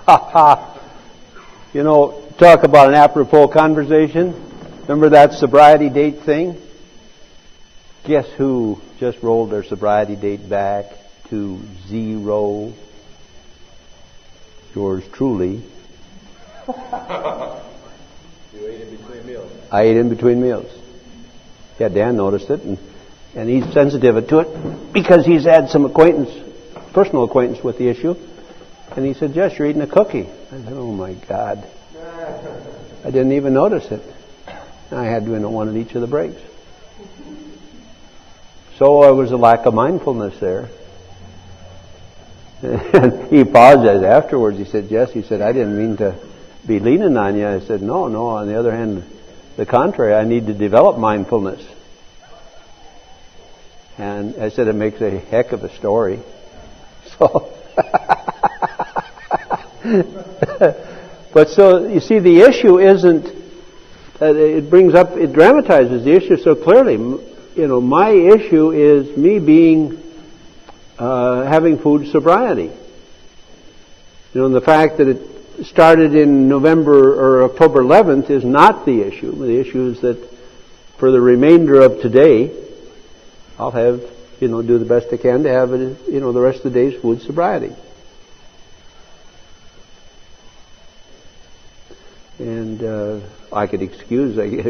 You know, talk about an apropos conversation. Remember that sobriety date thing? Guess who just rolled their sobriety date back to 0? Yours truly. You ate in between meals. I ate in between meals. Yeah, Dan noticed it, and he's sensitive to it because he's had some personal acquaintance with the issue. And he said, Jess, you're eating a cookie. I said, oh my God. I didn't even notice it. I had to eat one at each of the breaks. So there was a lack of mindfulness there. And he apologized afterwards. He said, Jess, I didn't mean to be leaning on you. I said, no, on the other hand, the contrary, I need to develop mindfulness. And I said, it makes a heck of a story. So, but so, you see, the issue isn't, it dramatizes the issue so clearly. You know, my issue is me having food sobriety. You know, and the fact that it started in November or October 11th is not the issue. The issue is that for the remainder of today, I'll have, do the best I can to have it, the rest of the day's food sobriety. And I could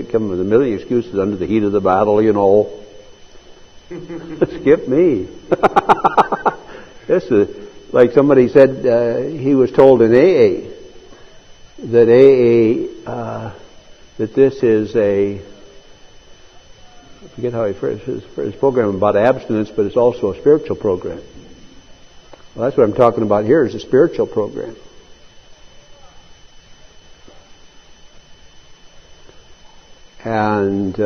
come with a million excuses under the heat of the battle, Skip me. This is like somebody said. He was told in AA that that this is I forget how he phrased his program about abstinence, but it's also a spiritual program. Well, that's what I'm talking about here, is a spiritual program. And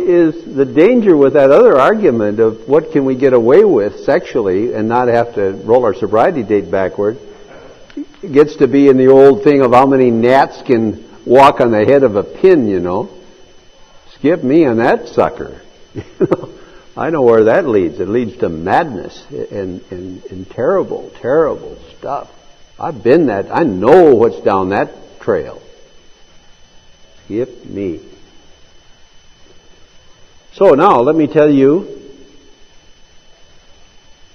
is the danger with that other argument of what can we get away with sexually and not have to roll our sobriety date backward, it gets to be in the old thing of how many gnats can walk on the head of a pin, Skip me on that sucker. I know where that leads. It leads to madness and terrible, terrible stuff. I've been that. I know what's down that trail. Skip me. So now, let me tell you,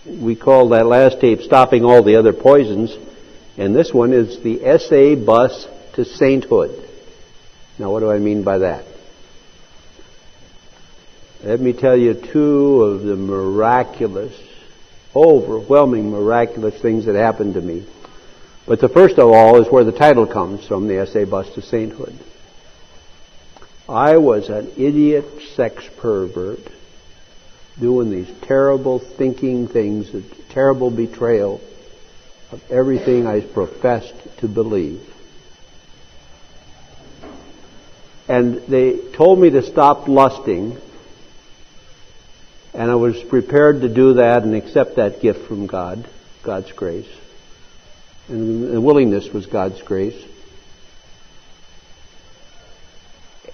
we call that last tape Stopping All the Other Poisons, and this one is the SA Bus to Sainthood. Now, what do I mean by that? Let me tell you two of the miraculous, overwhelming miraculous things that happened to me. But the first of all is where the title comes from, the SA Bus to Sainthood. I was an idiot sex pervert doing these terrible thinking things, a terrible betrayal of everything I professed to believe. And they told me to stop lusting, and I was prepared to do that and accept that gift from God, God's grace. And the willingness was God's grace.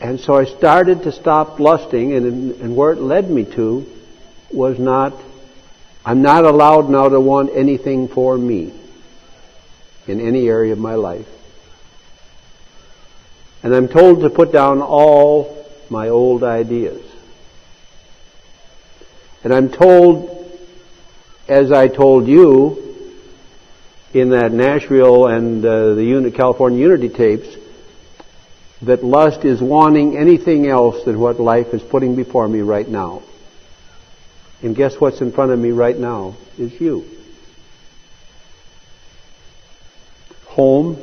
And so I started to stop lusting, and where it led me to was I'm not allowed now to want anything for me in any area of my life. And I'm told to put down all my old ideas. And I'm told, as I told you in that Nashville and the California Unity tapes, that lust is wanting anything else than what life is putting before me right now. And guess what's in front of me right now is you. Home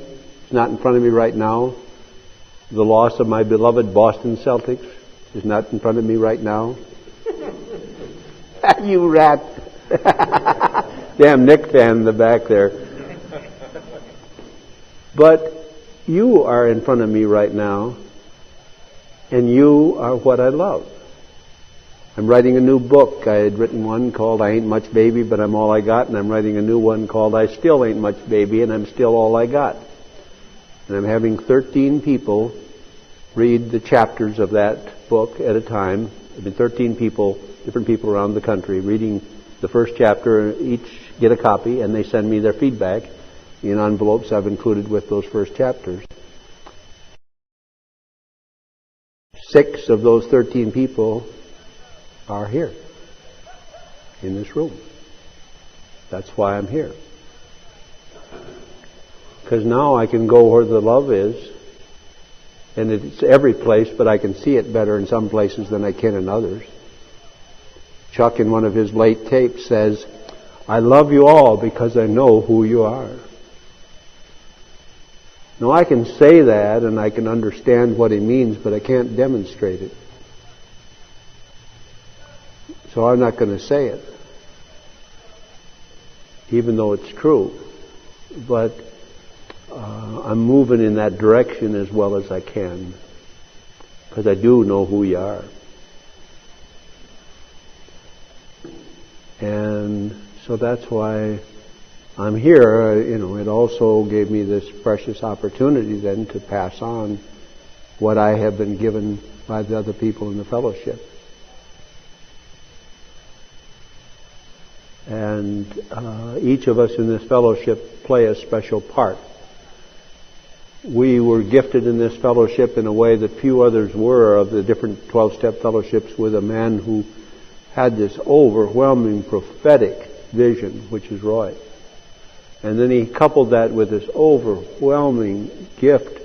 is not in front of me right now. The loss of my beloved Boston Celtics is not in front of me right now. You rat. Damn Knick fan in the back there. But you are in front of me right now, and you are what I love. I'm writing a new book. I had written one called I Ain't Much Baby, But I'm All I Got, and I'm writing a new one called I Still Ain't Much Baby, and I'm Still All I Got. And I'm having 13 people read the chapters of that book at a time. 13 people, different people around the country, reading the first chapter, each get a copy, and they send me their feedback in envelopes I've included with those first chapters. 6 of those 13 people are here in this room. That's why I'm here. Because now I can go where the love is, and it's every place, but I can see it better in some places than I can in others. Chuck, in one of his late tapes, says, "I love you all because I know who you are." Now, I can say that and I can understand what he means, but I can't demonstrate it. So I'm not going to say it, even though it's true. But I'm moving in that direction as well as I can, because I do know who you are. And so that's why I'm here. It also gave me this precious opportunity then to pass on what I have been given by the other people in the fellowship. And each of us in this fellowship play a special part. We were gifted in this fellowship in a way that few others were, of the different 12-step fellowships, with a man who had this overwhelming prophetic vision, which is Roy. And then he coupled that with this overwhelming gift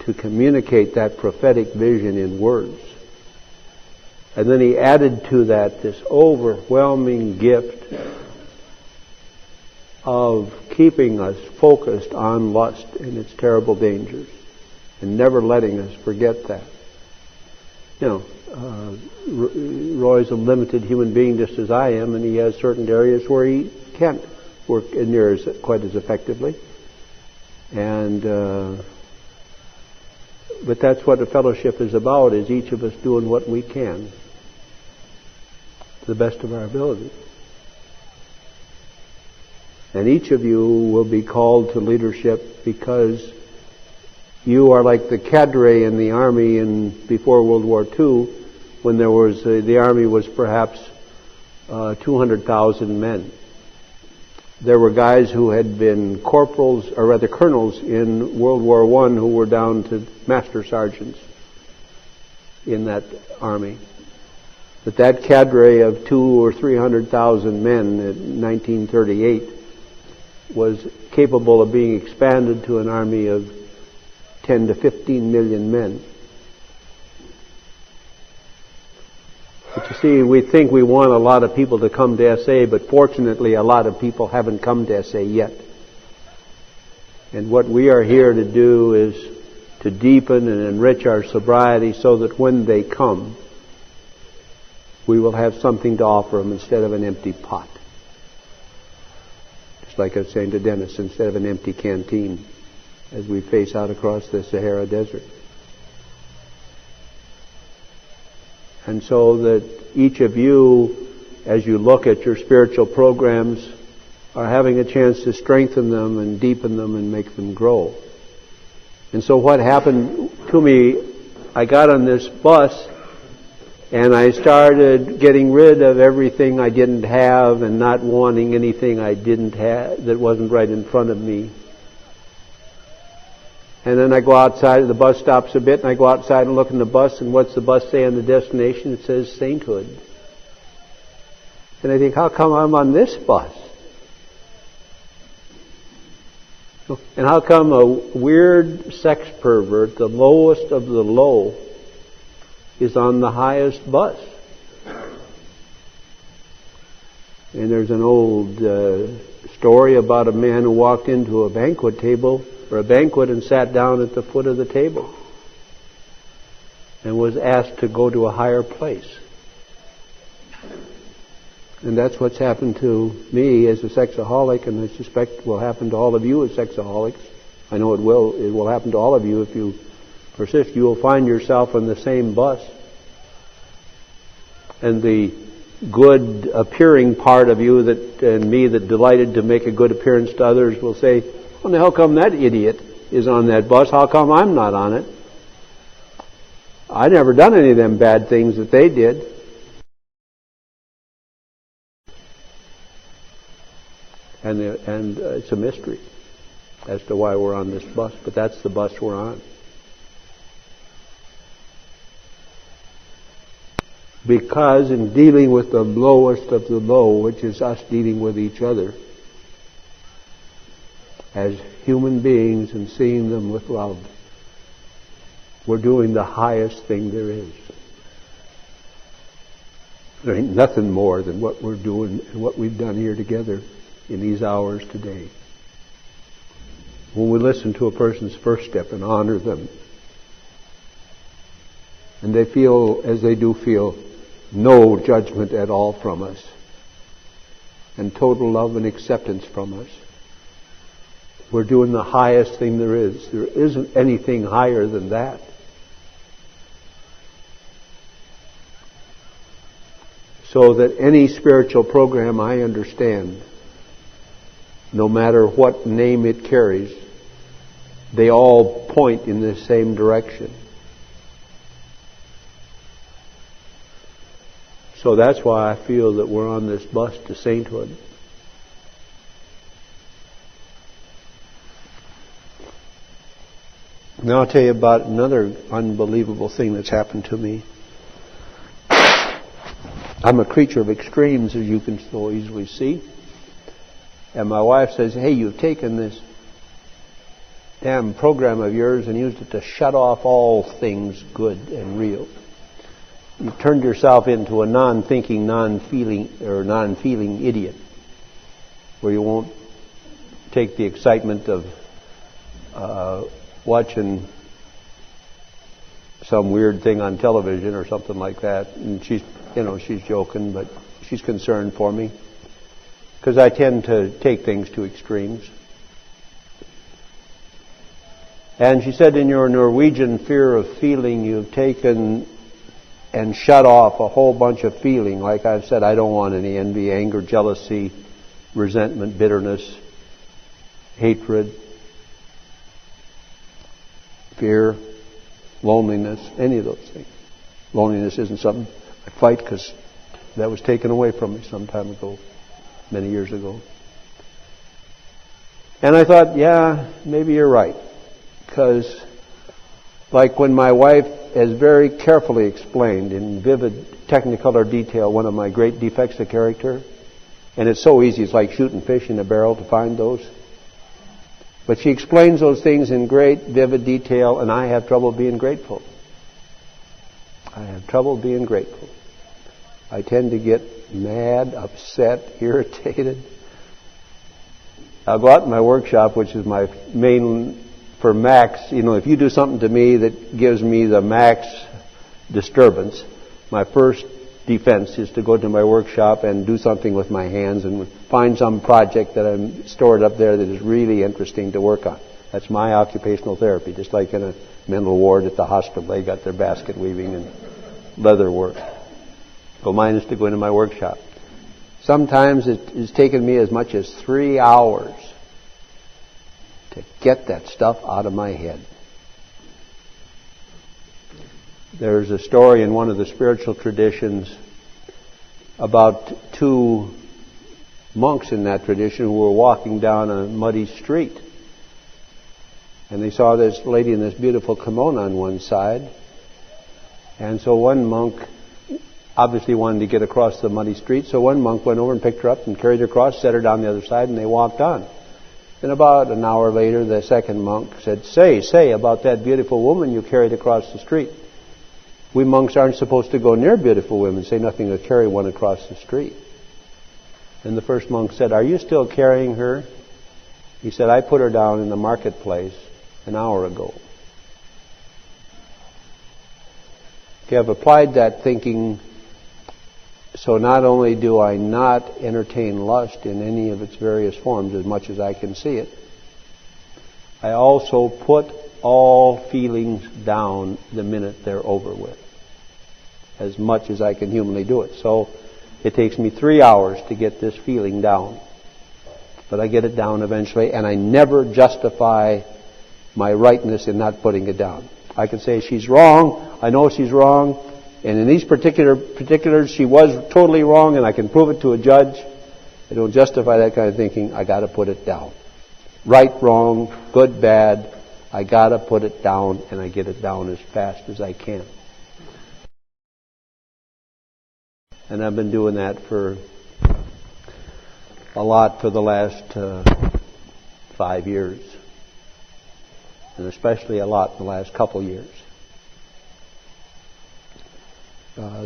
to communicate that prophetic vision in words. And then he added to that this overwhelming gift of keeping us focused on lust and its terrible dangers, and never letting us forget that. Roy's a limited human being just as I am, and he has certain areas where he can't work quite as effectively. But that's what the fellowship is about, is each of us doing what we can to the best of our ability. And each of you will be called to leadership because you are like the cadre in the army before World War II, when the army was perhaps 200,000 men. There were guys who had been corporals, or rather colonels, in World War I who were down to master sergeants in that army. But that cadre of 200,000 or 300,000 men in 1938 was capable of being expanded to an army of 10 to 15 million men. But you see, we think we want a lot of people to come to SA, but fortunately a lot of people haven't come to SA yet. And what we are here to do is to deepen and enrich our sobriety so that when they come, we will have something to offer them instead of an empty pot. Just like I was saying to Dennis, instead of an empty canteen as we face out across the Sahara Desert. And so that each of you, as you look at your spiritual programs, are having a chance to strengthen them and deepen them and make them grow. And so what happened to me, I got on this bus and I started getting rid of everything I didn't have and not wanting anything I didn't have that wasn't right in front of me. And then I go outside, the bus stops a bit, and I go outside and look in the bus, and what's the bus say on the destination? It says sainthood. And I think, how come I'm on this bus? And how come a weird sex pervert, the lowest of the low, is on the highest bus? And there's an old story about a man who walked into a banquet table, or a banquet, and sat down at the foot of the table and was asked to go to a higher place. And that's what's happened to me as a sexaholic, and I suspect will happen to all of you as sexaholics. I know it will. It will happen to all of you if you persist. You will find yourself on the same bus. And the good appearing part of you and me that delighted to make a good appearance to others will say, "Well, the hell come that idiot is on that bus? How come I'm not on it? I never done any of them bad things that they did." And it's a mystery as to why we're on this bus, but that's the bus we're on. Because in dealing with the lowest of the low, which is us dealing with each other as human beings and seeing them with love, we're doing the highest thing there is. There ain't nothing more than what we're doing and what we've done here together in these hours today. When we listen to a person's first step and honor them, and they feel, as they do feel, no judgment at all from us, and total love and acceptance from us, we're doing the highest thing there is. There isn't anything higher than that. So that any spiritual program I understand, no matter what name it carries, they all point in the same direction. So that's why I feel that we're on this bus to sainthood. Now I'll tell you about another unbelievable thing that's happened to me. I'm a creature of extremes, as you can so easily see. And my wife says, hey, you've taken this damn program of yours and used it to shut off all things good and real. You've turned yourself into a non-thinking, non-feeling idiot, where you won't take the excitement of watching some weird thing on television or something like that. And she's joking, but she's concerned for me because I tend to take things to extremes. And she said, in your Norwegian fear of feeling, you've taken and shut off a whole bunch of feeling. Like I've said, I don't want any envy, anger, jealousy, resentment, bitterness, hatred, fear, loneliness, any of those things. Loneliness isn't something I fight because that was taken away from me some time ago, many years ago. And I thought, yeah, maybe you're right. Because like when my wife has very carefully explained in vivid technicolor detail one of my great defects of character, and it's so easy, it's like shooting fish in a barrel to find those. But she explains those things in great vivid detail, and I have trouble being grateful. I have trouble being grateful. I tend to get mad, upset, irritated. I'll go out in my workshop, which is my main for max. If you do something to me that gives me the max disturbance, my first defense is to go to my workshop and do something with my hands and find some project that I'm stored up there that is really interesting to work on. That's my occupational therapy, just like in a mental ward at the hospital. They got their basket weaving and leather work. So mine is to go into my workshop. Sometimes it has taken me as much as 3 hours to get that stuff out of my head. There's a story in one of the spiritual traditions about two monks in that tradition who were walking down a muddy street. And they saw this lady in this beautiful kimono on one side. And so one monk obviously wanted to get across the muddy street. So one monk went over and picked her up and carried her across, set her down the other side, and they walked on. And about an hour later, the second monk said, Say about that beautiful woman you carried across the street. We monks aren't supposed to go near beautiful women, say nothing to carry one across the street. And the first monk said, are you still carrying her? He said, I put her down in the marketplace an hour ago. Okay, I've applied that thinking, so not only do I not entertain lust in any of its various forms as much as I can see it, I also put all feelings down the minute they're over with, as much as I can humanly do it. So it takes me 3 hours to get this feeling down. But I get it down eventually, and I never justify my rightness in not putting it down. I can say she's wrong, I know she's wrong, and in these particulars she was totally wrong, and I can prove it to a judge. I don't justify that kind of thinking. I got to put it down. Right, wrong, good, bad. I got to put it down, and I get it down as fast as I can. And I've been doing that for a lot for the last 5 years, and especially a lot in the last couple years.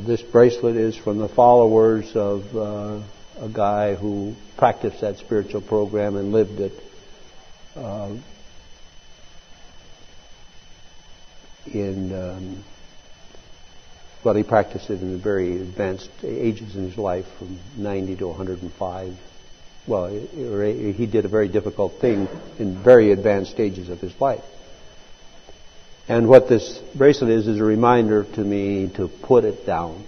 This bracelet is from the followers of a guy who practiced that spiritual program and lived it. He practiced it in very advanced ages in his life, from 90 to 105. Well, he did a very difficult thing in very advanced stages of his life. And what this bracelet is a reminder to me to put it down.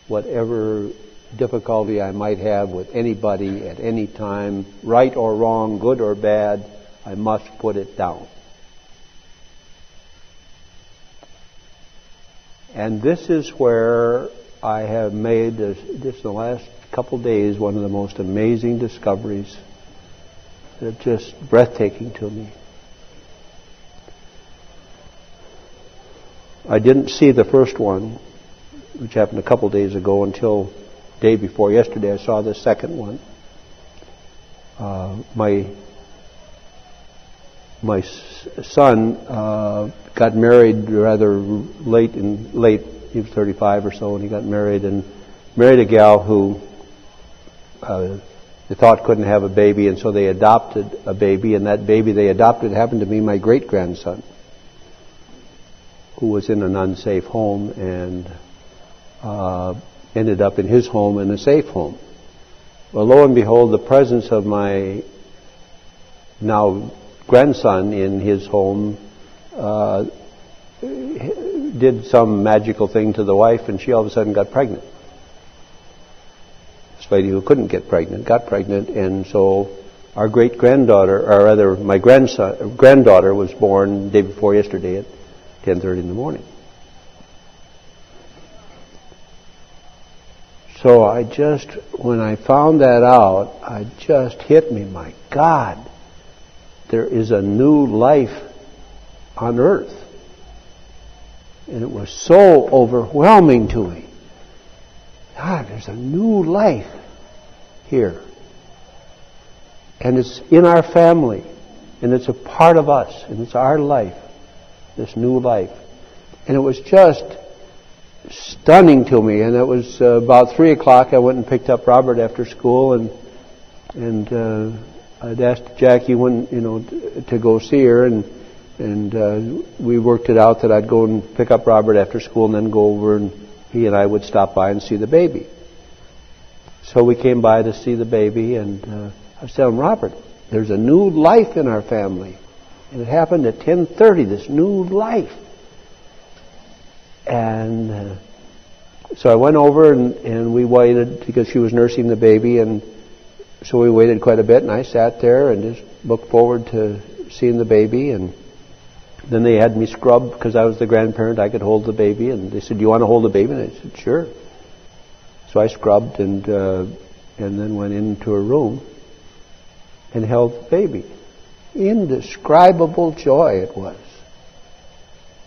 Whatever difficulty I might have with anybody at any time, right or wrong, good or bad, I must put it down. And this is where I have made, just in the last couple days, one of the most amazing discoveries that are just breathtaking to me. I didn't see the first one, which happened a couple days ago, until the day before yesterday. I saw the second one. My son got married rather late. He was 35 or so, and he got married a gal who they thought couldn't have a baby, and so they adopted a baby, and that baby they adopted happened to be my great-grandson, who was in an unsafe home and ended up in his home in a safe home. Well, lo and behold, the presence of my now grandson in his home did some magical thing to the wife, and she all of a sudden got pregnant. This lady who couldn't get pregnant got pregnant, and so our great-granddaughter, or rather my granddaughter was born the day before yesterday at 10:30 in the morning. So when I found that out, it just hit me, my God, there is a new life on earth. And it was so overwhelming to me. God, there's a new life here. And it's in our family. And it's a part of us. And it's our life. This new life. And it was just stunning to me. And it was about 3 o'clock. I went and picked up Robert after school, and I'd asked Jackie to go see her, and we worked it out that I'd go and pick up Robert after school and then go over, and he and I would stop by and see the baby. So we came by to see the baby, and I was telling Robert, there's a new life in our family. And it happened at 10:30, this new life. And so I went over and we waited because she was nursing the baby, and so we waited quite a bit, and I sat there and just looked forward to seeing the baby. And then they had me scrub because I was the grandparent. I could hold the baby, and they said, "Do you want to hold the baby?" And I said, "Sure." So I scrubbed and then went into a room and held the baby. Indescribable joy it was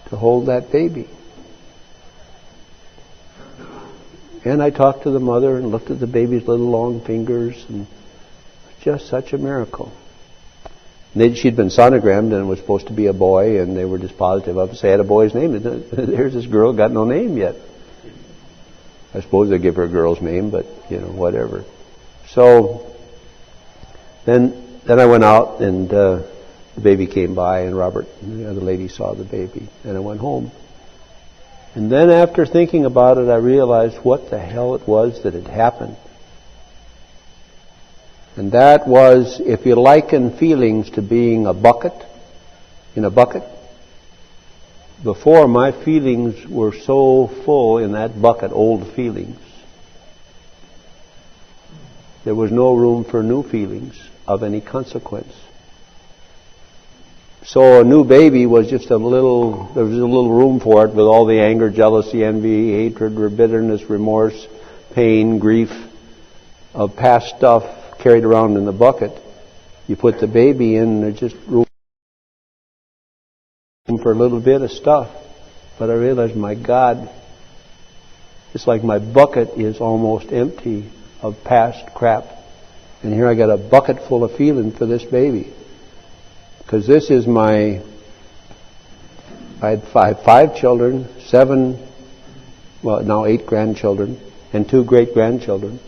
to hold that baby. And I talked to the mother and looked at the baby's little long fingers, and just such a miracle. She'd been sonogrammed, and it was supposed to be a boy, and they were just positive of it. So they had a boy's name. There's this girl, got no name yet. I suppose they give her a girl's name, but whatever. So then I went out, and the baby came by, and Robert and the other lady saw the baby, and I went home. And then after thinking about it, I realized what the hell it was that had happened. And that was, if you liken feelings to being a bucket, in a bucket, before my feelings were so full in that bucket, old feelings, there was no room for new feelings of any consequence. So a new baby was just there was a little room for it with all the anger, jealousy, envy, hatred, bitterness, remorse, pain, grief, of past stuff carried around in the bucket. You put the baby in, and there's just room for a little bit of stuff. But I realized, my God, it's like my bucket is almost empty of past crap. And here I got a bucket full of feeling for this baby. Because this is I had five children, 8 grandchildren, and 2 great-grandchildren.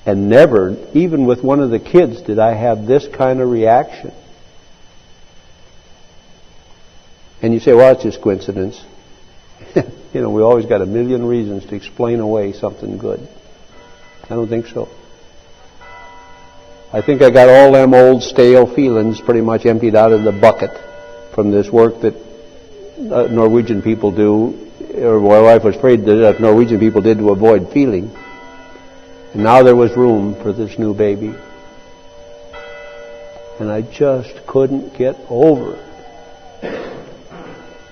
And never, even with one of the kids, did I have this kind of reaction. And you say, well, it's just coincidence. We always got a million reasons to explain away something good. I don't think so. I think I got all them old stale feelings pretty much emptied out of the bucket from this work that Norwegian people do, or my wife was afraid that Norwegian people did to avoid feeling. And now there was room for this new baby. And I just couldn't get over it.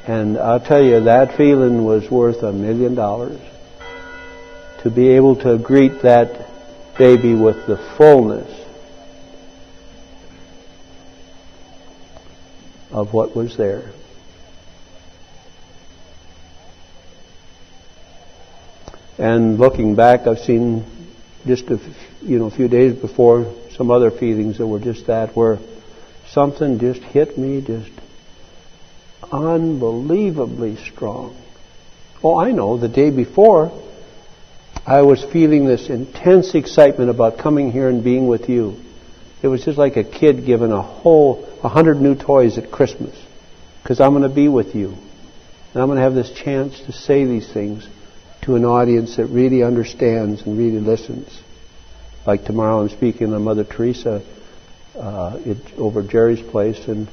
And I'll tell you, that feeling was worth $1 million. To be able to greet that baby with the fullness of what was there. And looking back, I've seen just a few days before some other feelings that were just that, where something just hit me just unbelievably strong. Oh, I know, the day before, I was feeling this intense excitement about coming here and being with you. It was just like a kid given 100 new toys at Christmas, because I'm going to be with you. And I'm going to have this chance to say these things to an audience that really understands and really listens. Like tomorrow I'm speaking on Mother Teresa over Jerry's place, and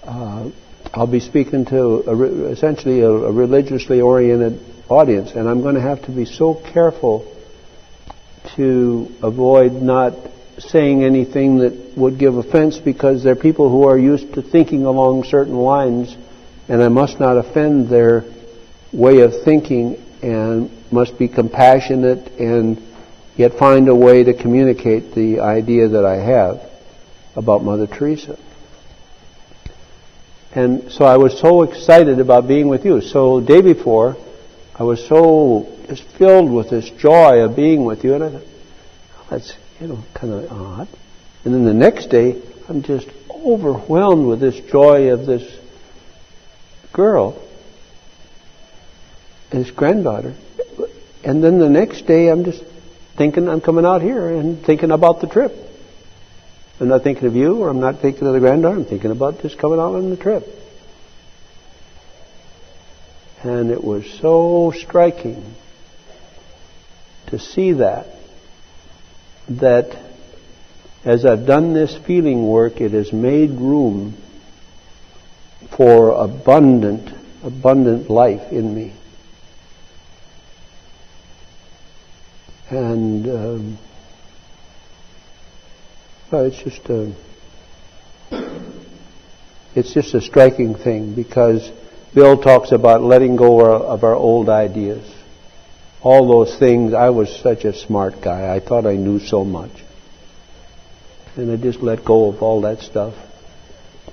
I'll be speaking to essentially a religiously oriented audience, and I'm going to have to be so careful to avoid not saying anything that would give offense, because they're people who are used to thinking along certain lines, and I must not offend their way of thinking, and must be compassionate and yet find a way to communicate the idea that I have about Mother Teresa. And so I was so excited about being with you. So the day before, I was so just filled with this joy of being with you, and I thought, that's kind of odd. And then the next day, I'm just overwhelmed with this joy of this girl, his granddaughter. And then the next day, I'm just thinking I'm coming out here and thinking about the trip. I'm not thinking of you, or I'm not thinking of the granddaughter. I'm thinking about just coming out on the trip. And it was so striking to see that as I've done this feeling work, it has made room for abundant life in me. And it's just a striking thing, because Bill talks about letting go of our old ideas. All those things. I was such a smart guy. I thought I knew so much. And I just let go of all that stuff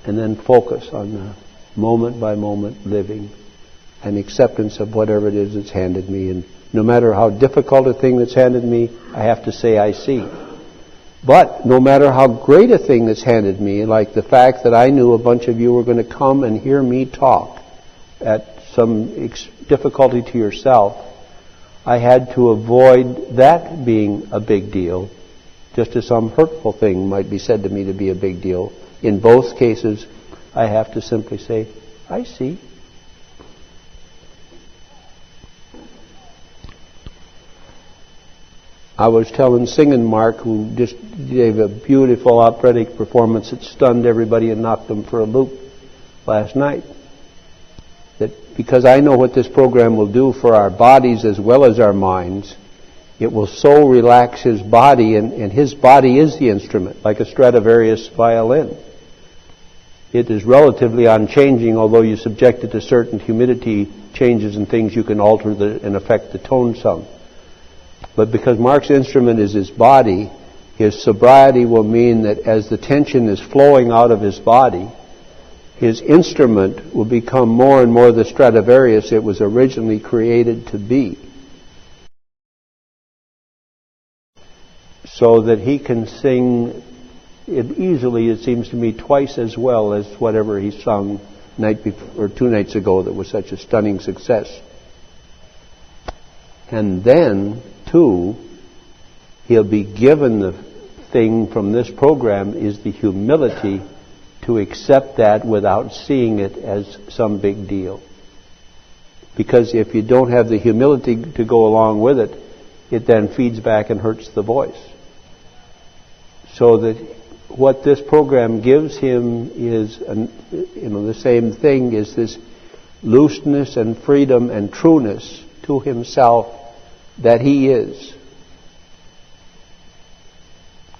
and then focus on the moment by moment living and acceptance of whatever it is that's handed me. And no matter how difficult a thing that's handed me, I have to say I see. But no matter how great a thing that's handed me, like the fact that I knew a bunch of you were going to come and hear me talk at some difficulty to yourself, I had to avoid that being a big deal, just as some hurtful thing might be said to me to be a big deal. In both cases, I have to simply say, I see. I was telling Singing Mark, who just gave a beautiful operatic performance that stunned everybody and knocked them for a loop last night, that because I know what this program will do for our bodies as well as our minds, it will so relax his body, and his body is the instrument, like a Stradivarius violin. It is relatively unchanging, although you subject it to certain humidity changes and things, you can alter and affect the tone some. But because Mark's instrument is his body, his sobriety will mean that as the tension is flowing out of his body, his instrument will become more and more the Stradivarius it was originally created to be. So that he can sing it easily, it seems to me, twice as well as whatever he sung night before, or 2 nights ago that was such a stunning success. And then, too, he'll be given the thing from this program is the humility to accept that without seeing it as some big deal. Because if you don't have the humility to go along with it, it then feeds back and hurts the voice. So that what this program gives him is, the same thing, is this looseness and freedom and trueness to himself that he is.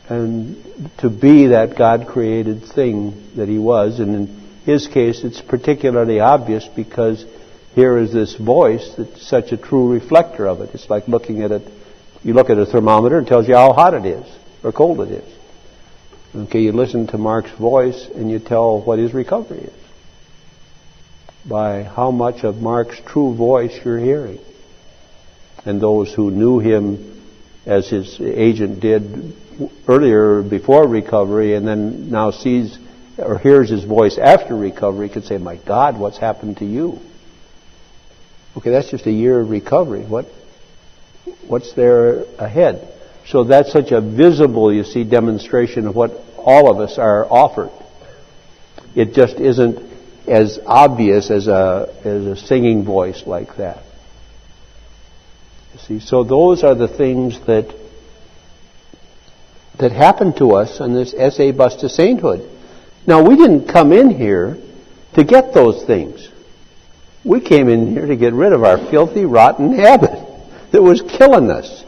And to be that God-created thing that he was. And in his case, it's particularly obvious because here is this voice that's such a true reflector of it. It's like looking at it. You look at a thermometer and it tells you how hot it is or cold it is. Okay, you listen to Mark's voice and you tell what his recovery is by how much of Mark's true voice you're hearing. And those who knew him as his agent did earlier before recovery and then now sees or hears his voice after recovery could say, my God, what's happened to you? Okay, that's just a year of recovery. What's there ahead? So that's such a visible, you see, demonstration of what all of us are offered. It just isn't as obvious as a singing voice like that. You see, so those are the things that happen to us on this SA bus to sainthood. Now, we didn't come in here to get those things. We came in here to get rid of our filthy, rotten habit that was killing us.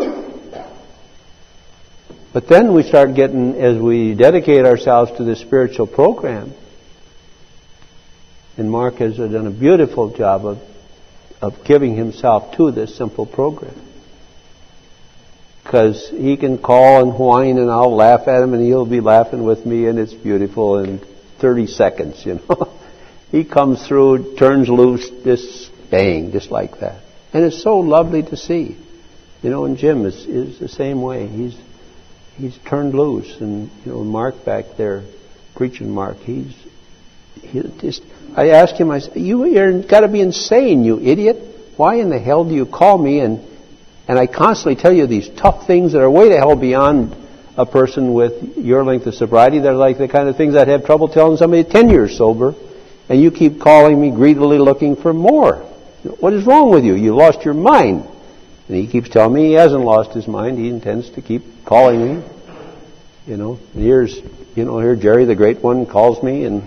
But then we start getting, as we dedicate ourselves to this spiritual program, and Mark has done a beautiful job of giving himself to this simple program. Because he can call and whine and I'll laugh at him and he'll be laughing with me and it's beautiful in 30 seconds, He comes through, turns loose, just bang, just like that. And it's so lovely to see. And Jim is the same way. He's turned loose, and Mark back there, preaching Mark, he just. I asked him, I said, you're got to be insane, you idiot! Why in the hell do you call me and I constantly tell you these tough things that are way the hell beyond a person with your length of sobriety? They're like the kind of things I'd have trouble telling somebody 10 years sober, and you keep calling me greedily looking for more. What is wrong with you? You lost your mind. And he keeps telling me he hasn't lost his mind. He intends to keep calling me. And here's, here Jerry, the great one, calls me and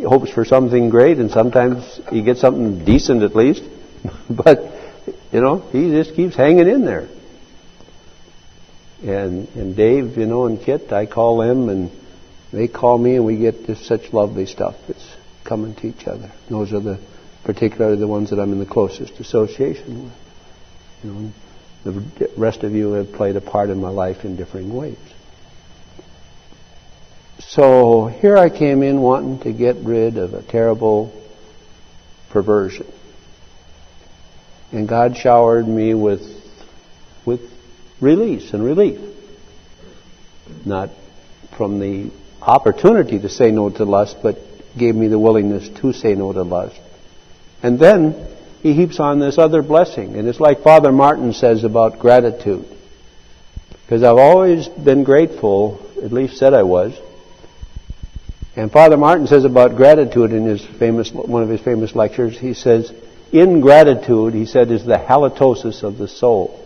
hopes for something great, and sometimes he gets something decent at least. But, he just keeps hanging in there. And Dave, and Kit, I call them and they call me and we get just such lovely stuff that's coming to each other. Those are particularly the ones that I'm in the closest association with. The rest of you have played a part in my life in differing ways. So here I came in wanting to get rid of a terrible perversion. And God showered me with release and relief. Not from the opportunity to say no to lust, but gave me the willingness to say no to lust. And then He heaps on this other blessing. And it's like Father Martin says about gratitude. Because I've always been grateful, at least said I was. And Father Martin says about gratitude in one of his famous lectures, he says, ingratitude, he said, is the halitosis of the soul.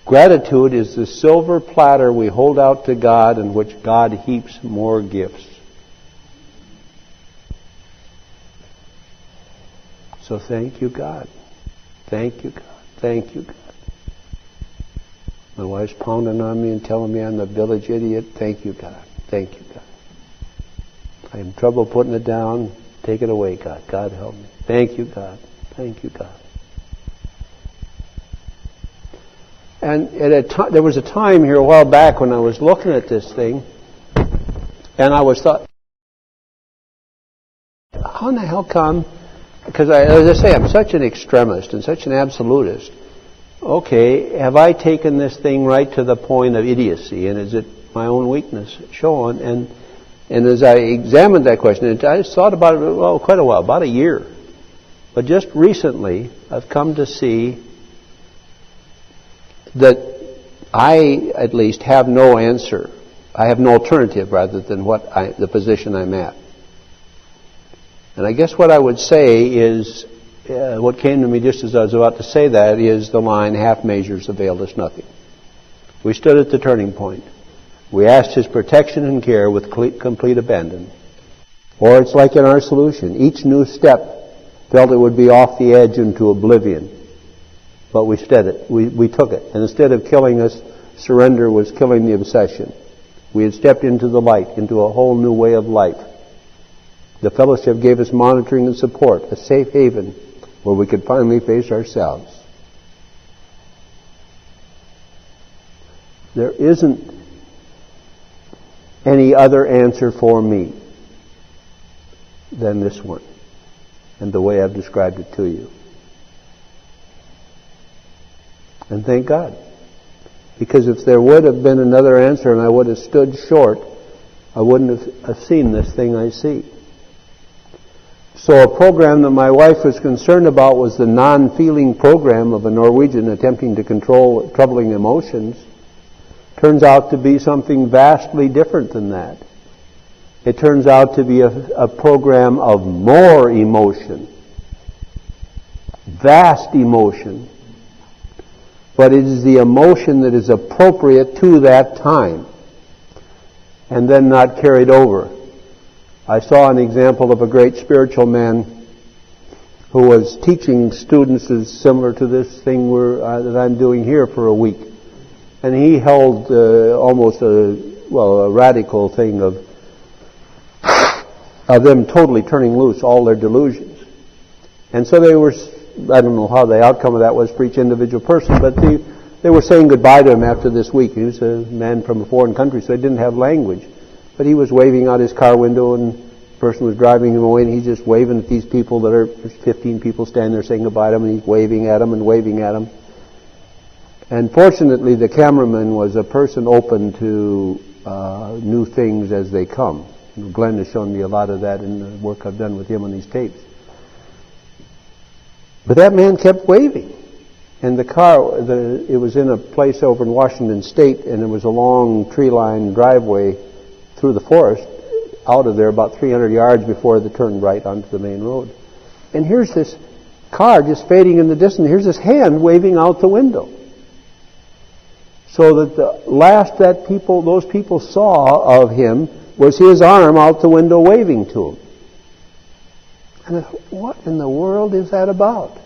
Gratitude is the silver platter we hold out to God in which God heaps more gifts. So thank you, God. Thank you, God. Thank you, God. My wife's pounding on me and telling me I'm the village idiot. Thank you, God. Thank you, God. I have trouble putting it down. Take it away, God. God help me. Thank you, God. Thank you, God. And there was a time here a while back when I was looking at this thing, and I was thought, how in the hell come? Because as I say, I'm such an extremist and such an absolutist. Okay, have I taken this thing right to the point of idiocy, and is it my own weakness shown? And as I examined that question, I thought about it quite a while, about a year. But just recently, I've come to see that I, at least, have no answer. I have no alternative rather than the position I'm at. And I guess what I would say is, what came to me just as I was about to say that is the line, half measures availed us nothing. We stood at the turning point. We asked His protection and care with complete abandon. Or it's like in our solution. Each new step felt it would be off the edge into oblivion. But we took it. And instead of killing us, surrender was killing the obsession. We had stepped into the light, into a whole new way of life. The fellowship gave us monitoring and support, a safe haven where we could finally face ourselves. There isn't any other answer for me than this one, and the way I've described it to you. And thank God. Because if there would have been another answer and I would have stood short, I wouldn't have seen this thing I see. So a program that my wife was concerned about was the non-feeling program of a Norwegian attempting to control troubling emotions. Turns out to be something vastly different than that. It turns out to be a program of more emotion. Vast emotion. But it is the emotion that is appropriate to that time. And then not carried over. I saw an example of a great spiritual man who was teaching students as similar to this thing that I'm doing here for a week. And he held almost a radical thing of them totally turning loose all their delusions. And so they were, I don't know how the outcome of that was for each individual person, but they were saying goodbye to him after this week. He was a man from a foreign country, so he didn't have language. But he was waving out his car window, and the person was driving him away, and he's just waving at these people there's 15 people standing there saying goodbye to him, and he's waving at them and waving at them. And fortunately, the cameraman was a person open to new things as they come. Glenn has shown me a lot of that in the work I've done with him on these tapes. But that man kept waving. And the car, it was in a place over in Washington State, and there was a long tree-lined driveway through the forest, out of there about 300 yards before they turned right onto the main road. And here's this car just fading in the distance. Here's this hand waving out the window. So that the last that those people saw of him was his arm out the window waving to him. And I thought, what in the world is that about?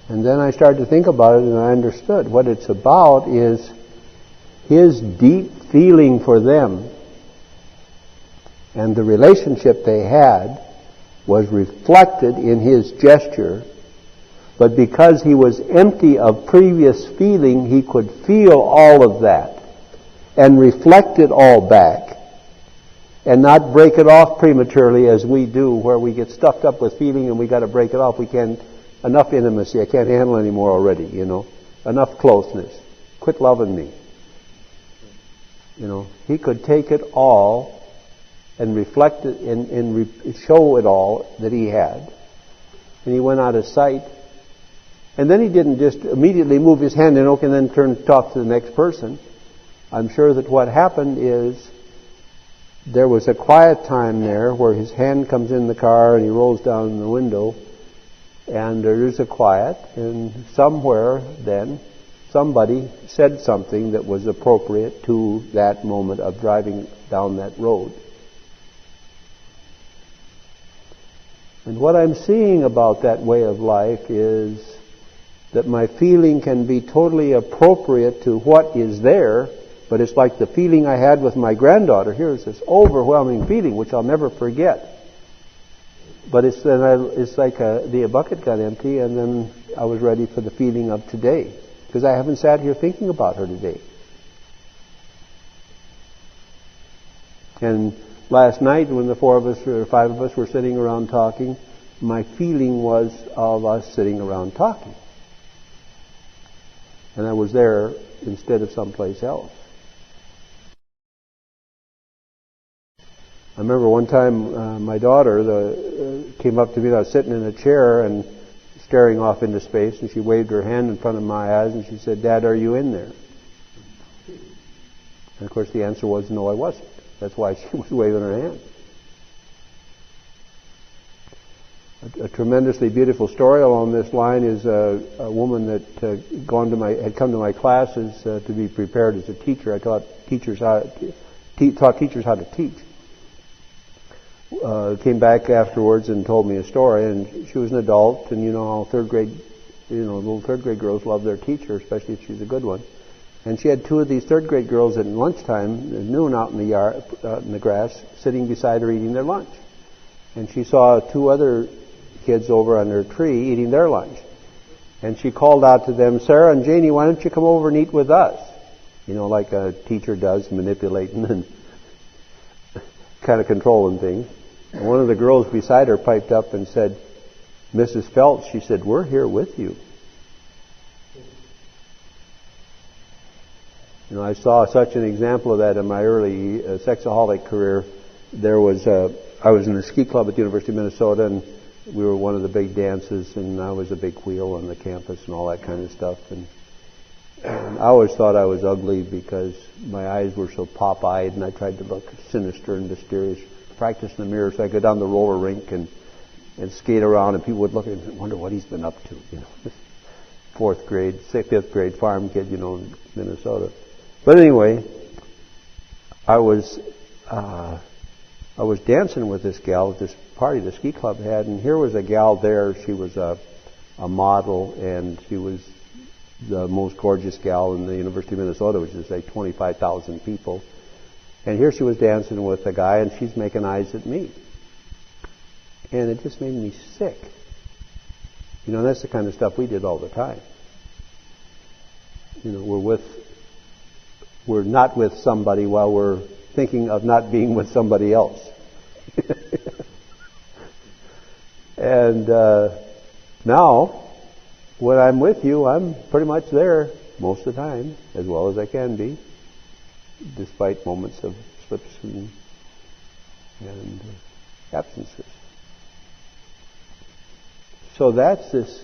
And then I started to think about it, and I understood. What it's about is his deep feeling for them, and the relationship they had was reflected in his gesture. But because he was empty of previous feeling, he could feel all of that and reflect it all back and not break it off prematurely as we do, where we get stuffed up with feeling and we got to break it off. We can't, enough intimacy, I can't handle anymore already, enough closeness. Quit loving me. He could take it all and reflect it and show it all that he had. And he went out of sight. And then he didn't just immediately move his hand and then turn to talk to the next person. I'm sure that what happened is there was a quiet time there where his hand comes in the car and he rolls down the window, and there is a quiet, and somewhere then somebody said something that was appropriate to that moment of driving down that road. And what I'm seeing about that way of life is that my feeling can be totally appropriate to what is there, but it's like the feeling I had with my granddaughter. Here's this overwhelming feeling which I'll never forget. But it's like the bucket got empty, and then I was ready for the feeling of today. because I haven't sat here thinking about her today. And last night when the four of us or five of us were sitting around talking, my feeling was of us sitting around talking. And I was there instead of someplace else. I remember one time my daughter came up to me and I was sitting in a chair and staring off into space, and she waved her hand in front of my eyes and she said, "Dad, are you in there?" And of course the answer was no, I wasn't. That's why she was waving her hand. A tremendously beautiful story along this line is a woman that had come to my classes to be prepared as a teacher. I taught teachers how to teach. Came back afterwards and told me a story, and she was an adult, and you know how little third grade girls love their teacher, especially if she's a good one. And she had two of these third grade girls at lunchtime, at noon, out in the yard, in the grass, sitting beside her eating their lunch. And she saw two other kids over on their tree eating their lunch. And she called out to them, "Sarah and Janie, why don't you come over and eat with us?" You know, like a teacher does, manipulating and kind of controlling things. And one of the girls beside her piped up and said, "Mrs. Phelps," she said, "we're here with you." You know, I saw such an example of that in my early sexaholic career. I was in the ski club at the University of Minnesota, and we were one of the big dances, and I was a big wheel on the campus and all that kind of stuff. And I always thought I was ugly because my eyes were so pop-eyed, and I tried to look sinister and mysterious. Practice in the mirror, so I go down the roller rink and skate around, and people would look at me and wonder what he's been up to. You know, this fifth grade farm kid, you know, in Minnesota. But anyway, I was dancing with this gal at this party the ski club had, and here was a gal there. She was a model, and she was the most gorgeous gal in the University of Minnesota, which is like 25,000 people. And here she was dancing with a guy, and she's making eyes at me. And it just made me sick. You know, that's the kind of stuff we did all the time. You know, we're not with somebody while we're thinking of not being with somebody else. And now, when I'm with you, I'm pretty much there most of the time, as well as I can be, despite moments of slips and absences. So that's this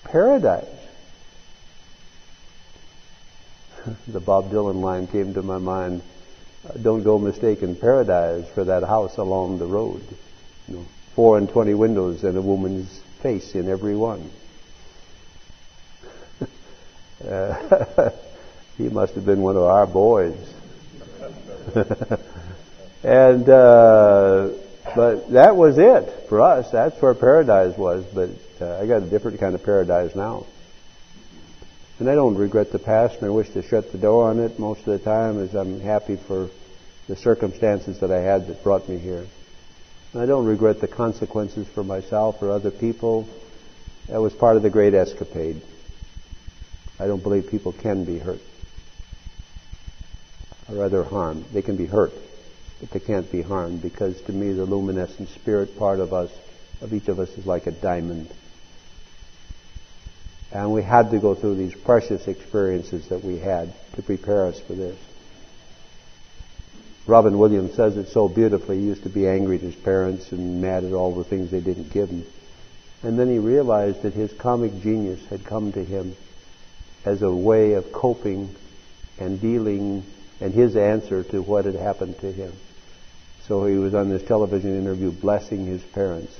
paradise. The Bob Dylan line came to my mind, "Don't go mistaking paradise for that house along the road. You know, 24 windows and a woman's face in every one." He must have been one of our boys. And but that was it for us. That's where paradise was. But I got a different kind of paradise now. And I don't regret the past, and I wish to shut the door on it most of the time, as I'm happy for the circumstances that I had that brought me here. And I don't regret the consequences for myself or other people. That was part of the great escapade. I don't believe people can be hurt, or rather harmed. They can be hurt, but they can't be harmed, because to me the luminescent spirit part of us, of each of us, is like a diamond. And we had to go through these precious experiences that we had to prepare us for this. Robin Williams says it so beautifully. He used to be angry at his parents and mad at all the things they didn't give him. And then he realized that his comic genius had come to him as a way of coping and dealing, and his answer to what had happened to him. So he was on this television interview blessing his parents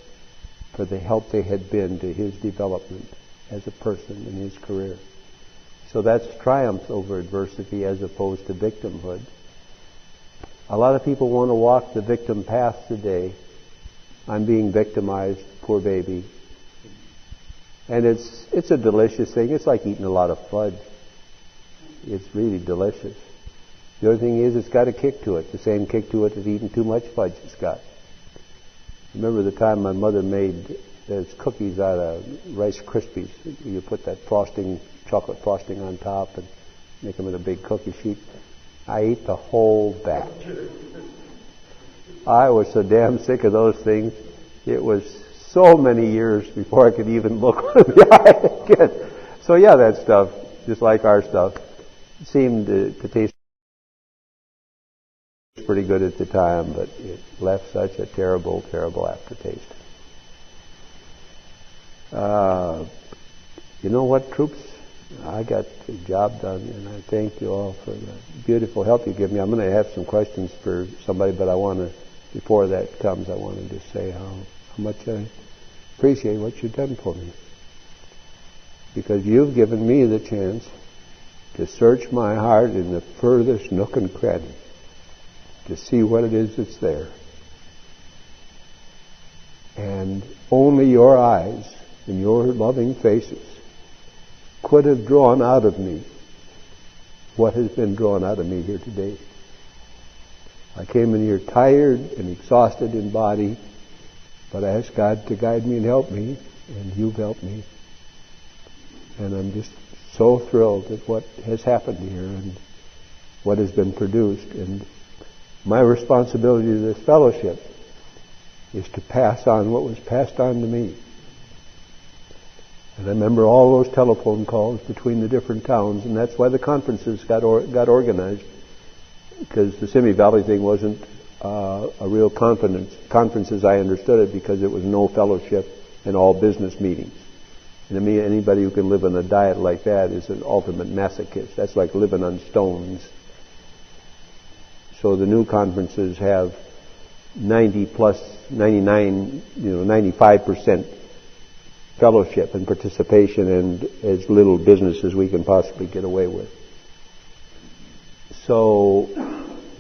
for the help they had been to his development as a person in his career. So that's triumph over adversity as opposed to victimhood. A lot of people want to walk the victim path today. I'm being victimized, poor baby. And it's a delicious thing. It's like eating a lot of fudge. It's really delicious. The other thing is, it's got a kick to it. The same kick to it as eating too much fudge has got. I remember the time my mother made those cookies out of Rice Krispies. You put that frosting chocolate frosting on top and make them in a big cookie sheet. I ate the whole batch. I was so damn sick of those things. It was so many years before I could even look in the eye again. So yeah, that stuff, just like our stuff, seemed to taste pretty good at the time, but it left such a terrible, terrible aftertaste. You know what, troops? I got the job done, and I thank you all for the beautiful help you give me. I'm going to have some questions for somebody, but I want to, before that comes, I want to just say how much I appreciate what you've done for me. Because you've given me the chance to search my heart in the furthest nook and cranny to see what it is that's there. And only your eyes and your loving faces could have drawn out of me what has been drawn out of me here today. I came in here tired and exhausted in body, but I asked God to guide me and help me, and you've helped me. And I'm just so thrilled at what has happened here and what has been produced. And my responsibility to this fellowship is to pass on what was passed on to me. And I remember all those telephone calls between the different towns, and that's why the conferences got organized, because the Simi Valley thing wasn't a real conference as I understood it, because it was no fellowship and all business meetings. And to me, anybody who can live on a diet like that is an ultimate masochist. That's like living on stones. So the new conferences have 95% fellowship and participation and as little business as we can possibly get away with. So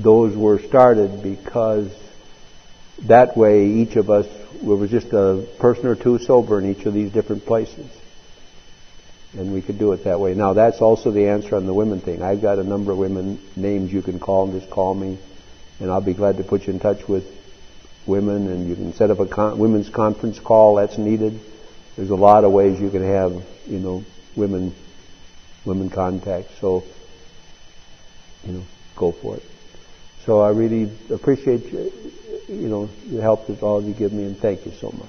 those were started because that way each of us, there was just a person or two sober in each of these different places. And we could do it that way. Now that's also the answer on the women thing. I've got a number of women names you can call, and just call me, and I'll be glad to put you in touch with women, and you can set up a women's conference call that's needed. There's a lot of ways you can have, women contact. So, go for it. So I really appreciate the help that all of you give me, and thank you so much.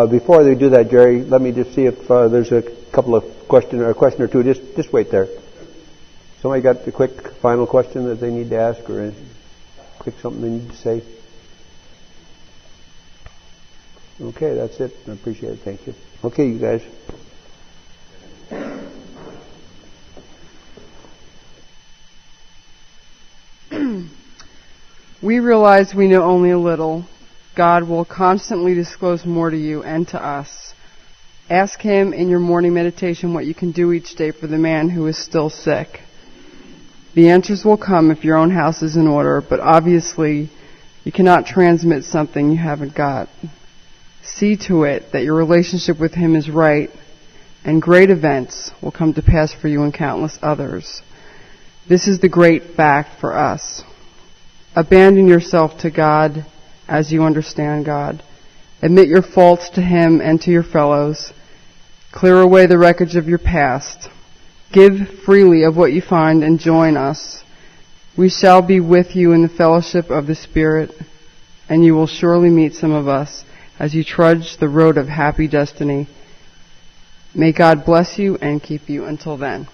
Before they do that, Jerry, let me just see if there's a couple of question or two. Just wait there. Somebody got a quick final question that they need to ask, or a quick something they need to say? Okay, that's it. I appreciate it. Thank you. Okay, you guys. We realize we know only a little. God will constantly disclose more to you and to us. Ask Him in your morning meditation what you can do each day for the man who is still sick. The answers will come if your own house is in order, but obviously you cannot transmit something you haven't got. See to it that your relationship with Him is right, and great events will come to pass for you and countless others. This is the great fact for us. Abandon yourself to God as you understand God. Admit your faults to Him and to your fellows. Clear away the wreckage of your past. Give freely of what you find and join us. We shall be with you in the fellowship of the Spirit, and you will surely meet some of us as you trudge the road of happy destiny. May God bless you and keep you until then.